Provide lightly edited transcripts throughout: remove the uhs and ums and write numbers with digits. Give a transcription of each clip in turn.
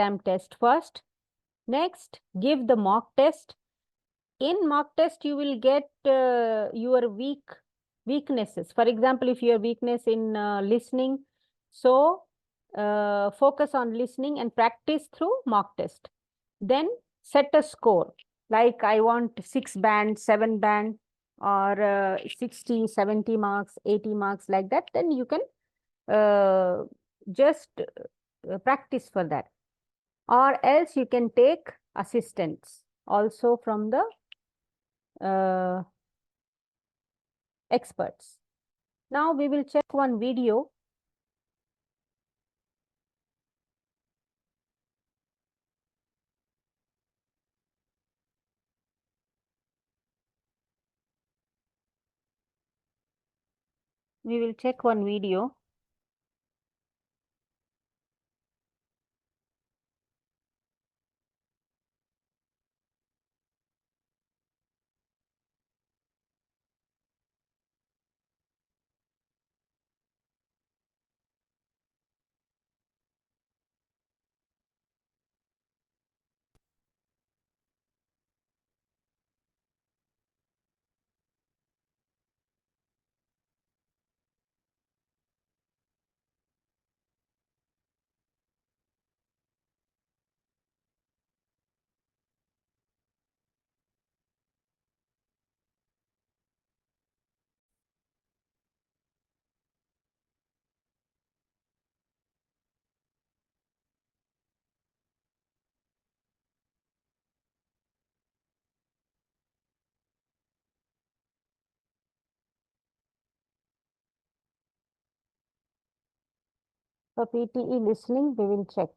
exam test first. Next, give the mock test. In mock test, you will get your weaknesses. For example, if your weakness in listening, so focus on listening and practice through mock test. Then set a score, like I want 6 band, 7 band, or 60, 70 marks, 80 marks, like that. Then you can just practice for that. Or else you can take assistance also from the experts. Now we will check one video. We will check one video. For PTE listening, we will check.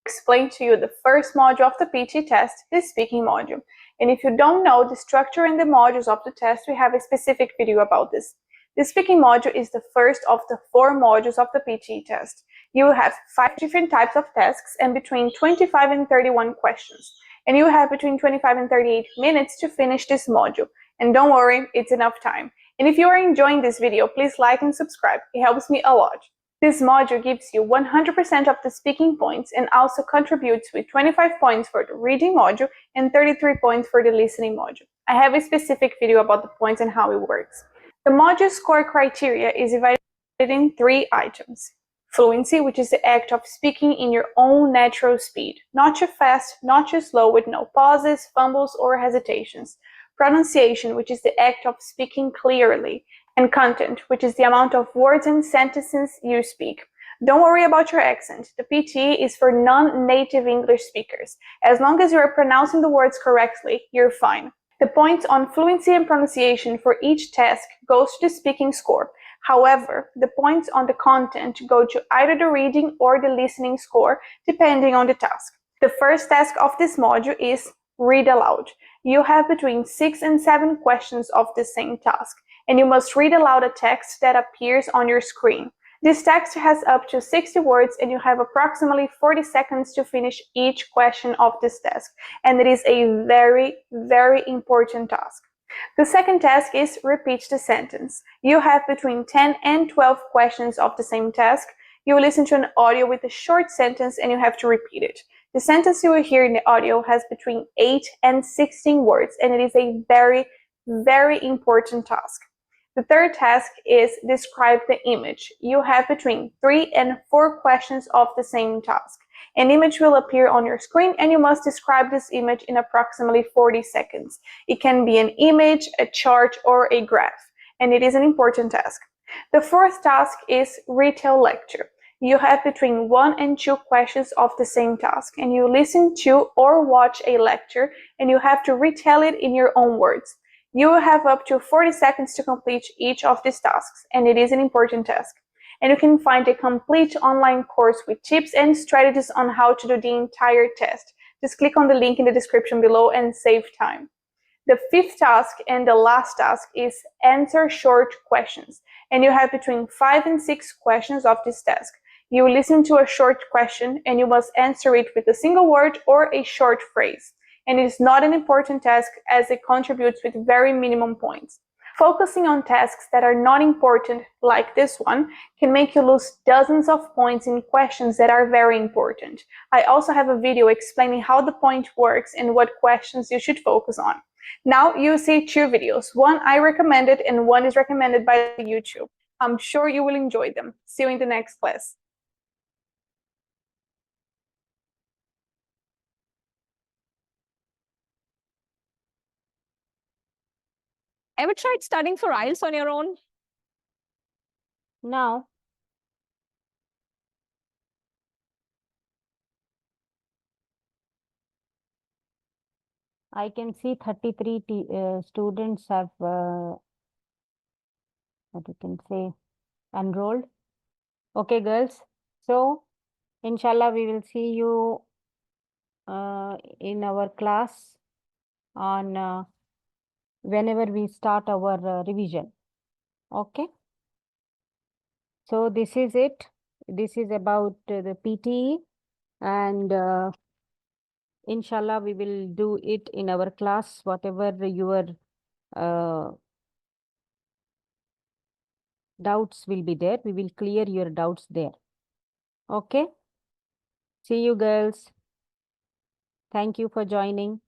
Explain to you the first module of the PTE test, the speaking module. And if you don't know the structure and the modules of the test, we have a specific video about this. The speaking module is the first of the 4 modules of the PTE test. You will have 5 different types of tasks and between 25 and 31 questions. And you have between 25 and 38 minutes to finish this module. And don't worry, it's enough time. And if you are enjoying this video, please like and subscribe. It helps me a lot. This module gives you 100% of the speaking points and also contributes with 25 points for the reading module and 33 points for the listening module. I have a specific video about the points and how it works. The module score criteria is divided in 3 items. Fluency, which is the act of speaking in your own natural speed, not too fast, not too slow, with no pauses, fumbles, or hesitations. Pronunciation, which is the act of speaking clearly. And content, which is the amount of words and sentences you speak. Don't worry about your accent. The PTE is for non-native English speakers. As long as you are pronouncing the words correctly, you're fine. The points on fluency and pronunciation for each task goes to the speaking score. However, the points on the content go to either the reading or the listening score, depending on the task. The first task of this module is read aloud. You have between 6 and 7 questions of the same task, and you must read aloud a text that appears on your screen. This text has up to 60 words, and you have approximately 40 seconds to finish each question of this task, and it is a very, very important task. The second task is repeat the sentence. You have between 10 and 12 questions of the same task. You will listen to an audio with a short sentence and you have to repeat it. The sentence you will hear in the audio has between 8 and 16 words, and it is a very, very important task. The third task is describe the image. You have between 3 and 4 questions of the same task. An image will appear on your screen and you must describe this image in approximately 40 seconds. It can be an image, a chart, or a graph, and it is an important task. The fourth task is retell lecture. You have between 1 and 2 questions of the same task, and you listen to or watch a lecture and you have to retell it in your own words. You will have up to 40 seconds to complete each of these tasks, and it is an important task. And you can find a complete online course with tips and strategies on how to do the entire test. Just click on the link in the description below and save time. The fifth task and the last task is answer short questions, and you have between 5 and 6 questions of this task. You listen to a short question and you must answer it with a single word or a short phrase. And it is not an important task as it contributes with very minimum points. Focusing on tasks that are not important, like this one, can make you lose dozens of points in questions that are very important. I also have a video explaining how the point works and what questions you should focus on. Now you see two videos. One I recommended and one is recommended by YouTube. I'm sure you will enjoy them. See you in the next class. Ever tried studying for IELTS on your own? Now, I can see 33 students have, what you can say, enrolled. Okay, girls. So, inshallah, we will see you in our class on whenever we start our revision. Okay. So this is it. This is about the PTE, and inshallah we will do it in our class, whatever your doubts will be there. We will clear your doubts there. Okay. See you, girls. Thank you for joining.